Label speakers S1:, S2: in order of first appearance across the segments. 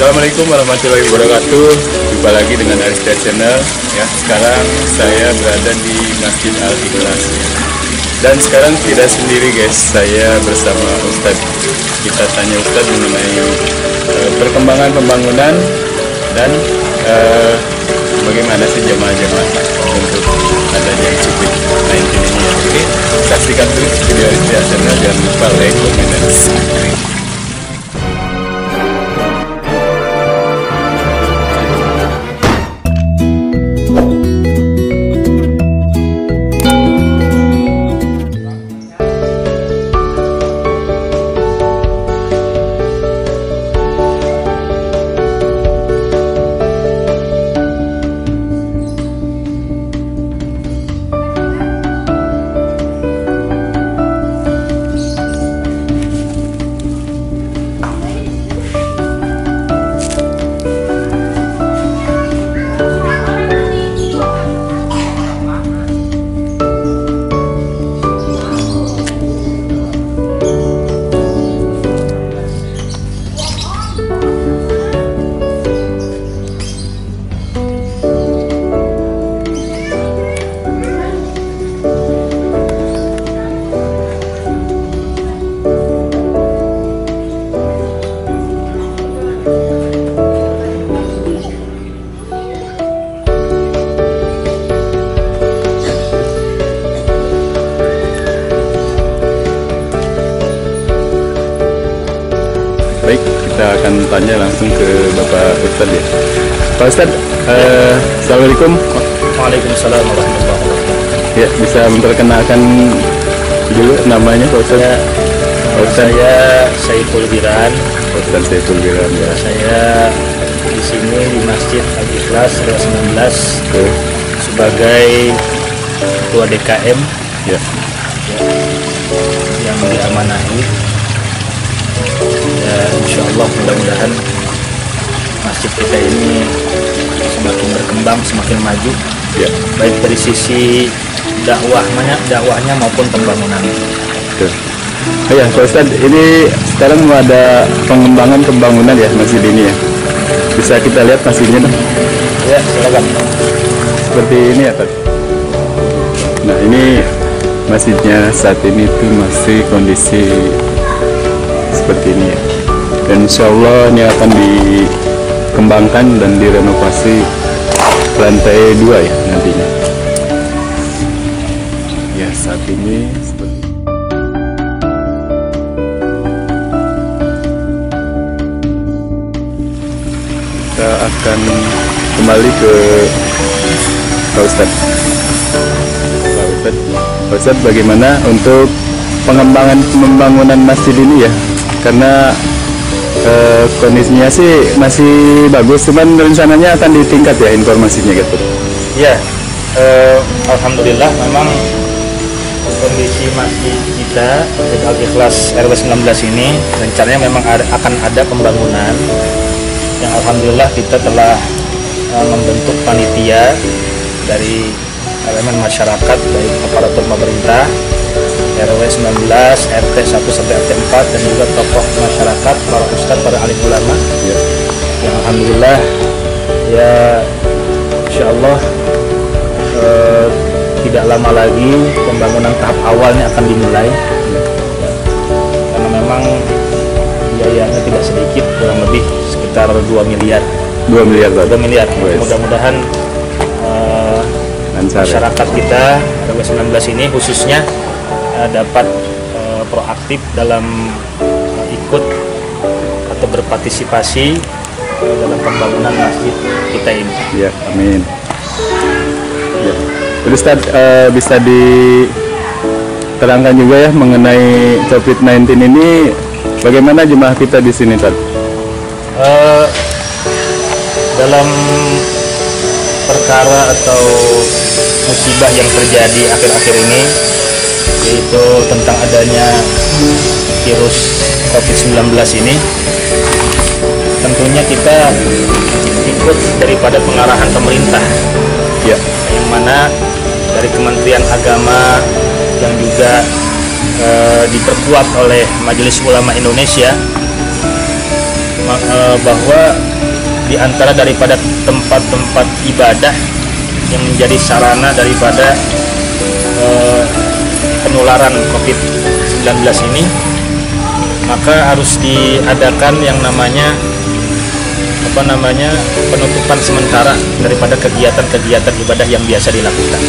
S1: Assalamualaikum warahmatullahi wabarakatuh. Jumpa lagi dengan Arista Channel. Ya, sekarang saya berada di Masjid Al-Ikhlas. Dan sekarang tidak sendiri guys, saya bersama Ustadz. Kita tanya Ustadz mengenai perkembangan pembangunan dan bagaimana sih jemaah-jemaah untuk adanya COVID-19 ini ya. Oke, saksikan terus video Arista Channel, jangan lupa like, komen, dan subscribe. Baik, kita akan tanya langsung ke Bapak Ustadz ya. Pak Ustadz, Assalamualaikum.
S2: Waalaikumsalam warahmatullahi wabarakatuh.
S1: Ya, bisa memperkenalkan dulu namanya Pak Ustadz?
S2: Saya Saiful Giran.
S1: Ustadz Saiful Giran ya.
S2: Saya di sini di Masjid Al-Ikhlas RW 19 sebagai Ketua DKM
S1: Ya.
S2: yang diamanahi. Ya, insya Allah mudah-mudahan masjid kita ini semakin berkembang, semakin maju,
S1: Ya.
S2: baik dari sisi dakwahnya maupun pembangunan.
S1: Tuh. Oh ya, Pak Ustadz, ini sekarang mau ada pengembangan pembangunan ya masjid ini ya. Bisa kita lihat masjidnya dong?
S2: Ya, silakan.
S1: Seperti ini ya Pak. Nah, ini masjidnya saat ini tuh masih kondisi seperti ini ya. Dan insya Allah ini akan dikembangkan dan direnovasi lantai 2 ya nantinya. Ya, saat ini seperti kita akan kembali ke Pak Ustadz. Pak Ustadz, bagaimana untuk pengembangan pembangunan masjid ini ya? Karena kondisinya sih masih bagus, cuman rencananya akan ditingkat ya informasinya gitu.
S2: Ya, alhamdulillah memang kondisi masjid kita Masjid Al-Ikhlas RW 19 ini rencananya memang akan ada pembangunan yang alhamdulillah kita telah membentuk panitia dari elemen masyarakat, dari aparatur pemerintah RW 19, RT 1 sampai RT 4, dan juga tokoh masyarakat, para ustadz, para alim ulama
S1: Ya.
S2: yang alhamdulillah ya insya Allah tidak lama lagi pembangunan tahap awalnya akan dimulai ya. Karena memang biayanya tidak sedikit, kurang lebih sekitar 2 miliar.
S1: 2 miliar Pak.
S2: 2 miliar.
S1: Yes.
S2: Mudah-mudahan
S1: Lancar, ya?
S2: masyarakat kita RW 19 ini khususnya dapat proaktif dalam ikut atau berpartisipasi dalam pembangunan masjid kita ini.
S1: Ya, amin. Ya. Terus Ustadz, bisa diterangkan juga ya mengenai COVID-19 ini, bagaimana jemaah kita di sini Ustadz?
S2: Dalam perkara atau musibah yang terjadi akhir-akhir ini, yaitu tentang adanya virus COVID-19 ini, tentunya kita ikut daripada pengarahan pemerintah
S1: Ya.
S2: yang mana dari Kementerian Agama yang juga diperkuat oleh Majelis Ulama Indonesia bahwa di antara daripada tempat-tempat ibadah yang menjadi sarana daripada penularan COVID-19 ini, maka harus diadakan yang namanya penutupan sementara daripada kegiatan-kegiatan ibadah yang biasa dilakukan,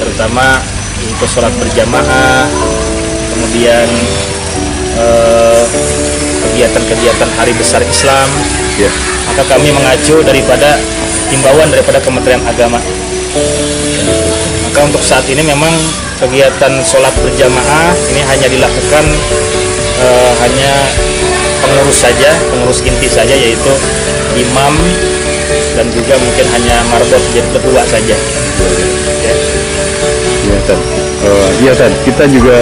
S2: terutama itu sholat berjamaah, kemudian kegiatan-kegiatan hari besar Islam. Maka kami mengacu daripada himbauan daripada Kementerian Agama. Maka untuk saat ini memang kegiatan sholat berjamaah ini hanya dilakukan hanya pengurus inti saja, yaitu imam dan juga mungkin hanya marbot jadi berdua saja.
S1: Iya Tad, kita juga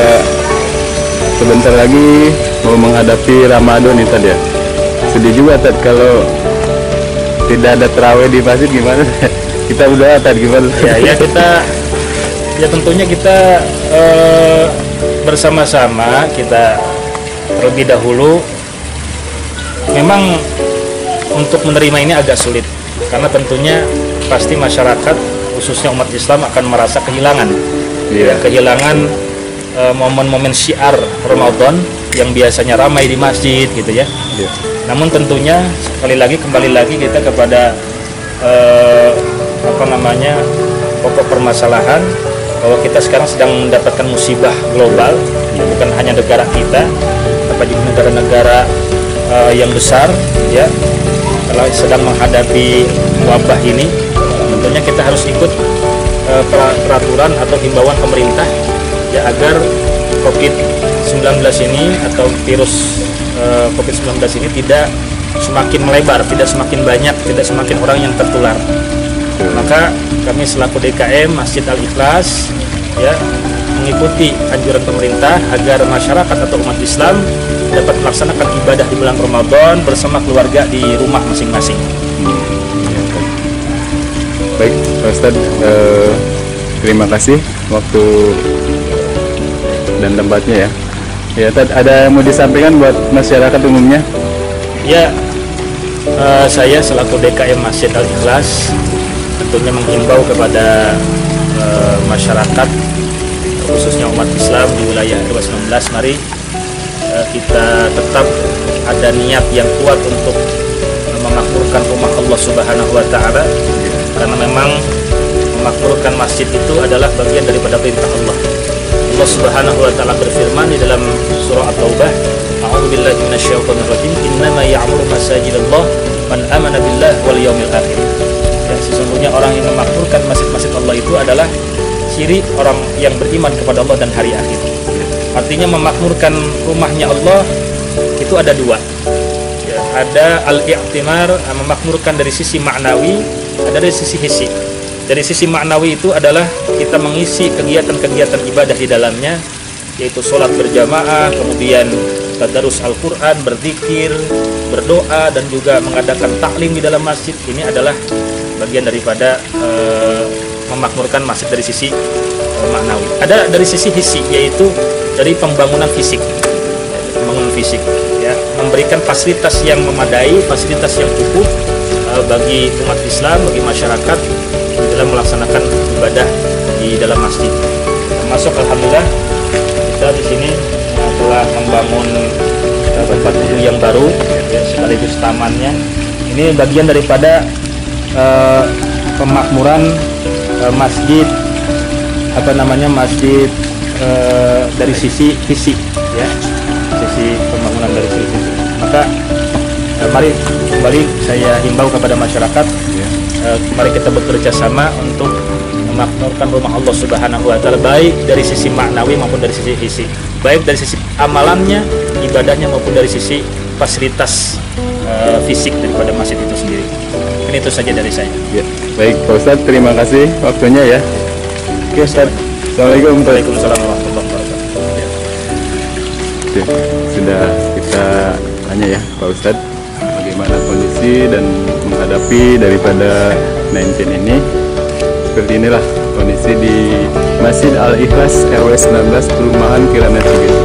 S1: sebentar lagi mau menghadapi Ramadan nih Tad ya. Sedih juga Tad kalau tidak ada tarawih di masjid, gimana? Kita berdoa Tad, gimana?
S2: Ya tentunya kita bersama-sama kita terlebih dahulu. Memang untuk menerima ini agak sulit karena tentunya pasti masyarakat khususnya umat Islam akan merasa kehilangan kehilangan momen-momen syiar Ramadan yang biasanya ramai di masjid gitu ya. Namun tentunya kembali lagi kita kepada pokok permasalahan bahwa kita sekarang sedang mendapatkan musibah global, bukan hanya negara kita, tapi juga negara-negara yang besar ya. Kalau sedang menghadapi wabah ini, tentunya kita harus ikut peraturan atau himbauan pemerintah ya, agar COVID-19 ini atau virus COVID-19 ini tidak semakin melebar, tidak semakin banyak, tidak semakin orang yang tertular. Maka kami selaku DKM Masjid Al-Ikhlas ya mengikuti anjuran pemerintah agar masyarakat atau umat Islam dapat melaksanakan ibadah di bulan Ramadan bersama keluarga di rumah masing-masing.
S1: Baik, Pak Ustadz, terima kasih waktu dan tempatnya ya. Ya, Tad, ada yang mau disampaikan buat masyarakat umumnya?
S2: Ya, saya selaku DKM Masjid Al-Ikhlas tentunya menghimbau kepada masyarakat khususnya umat Islam di wilayah RW 19, mari kita tetap ada niat yang kuat untuk memakmurkan rumah Allah Subhanahu wa Ta'ala, karena memang memakmurkan masjid itu adalah bagian daripada perintah Allah. Allah Subhanahu wa Ta'ala berfirman di dalam surah At-Taubah, A'udzubillahi minasyaitonir rajim, innama ya'muru masajidallah man amana billahi wal yawmil akhir. Dan sesungguhnya orang yang memakmurkan masjid-masjid Allah itu adalah ciri orang yang beriman kepada Allah dan hari akhir. Artinya memakmurkan rumahnya Allah itu ada dua ya, ada al-i'timar, memakmurkan dari sisi maknawi, ada dari sisi hissi. Dari sisi maknawi itu adalah kita mengisi kegiatan-kegiatan ibadah di dalamnya, yaitu sholat berjamaah, kemudian tadarus Al-Quran, berzikir, berdoa, dan juga mengadakan taklim di dalam masjid. Ini adalah bagian daripada memakmurkan masjid dari sisi maknawi. Ada dari sisi hissi, yaitu dari pembangunan fisik, ya, memberikan fasilitas yang memadai, fasilitas yang cukup bagi umat Islam, bagi masyarakat dalam melaksanakan ibadah di dalam masjid. Termasuk alhamdulillah kita di sini telah membangun tempat wudhu yang baru, ya, sekaligus tamannya. Ini bagian daripada pemakmuran masjid masjid dari sisi fisik ya, sisi pembangunan dari sisi fisik. Maka mari kembali saya himbau kepada masyarakat, mari kita bekerja sama untuk memakmurkan rumah Allah Subhanahu wa Ta'ala, baik dari sisi maknawi maupun dari sisi fisik, baik dari sisi amalannya, ibadahnya, maupun dari sisi fasilitas fisik daripada masjid itu sendiri. Ini itu saja dari saya.
S1: Ya. Baik, Pak Ustadz, terima kasih waktunya ya. Oke, Ustadz. Assalamualaikum.
S2: Waalaikumsalam warahmatullahi wabarakatuh. Ya.
S1: Oke, sudah kita tanya ya Pak Ustadz, bagaimana kondisi dan menghadapi daripada 19 ini. Seperti inilah kondisi di Masjid Al-Ikhlas RW 19 Perumahan Kirana Cibitung.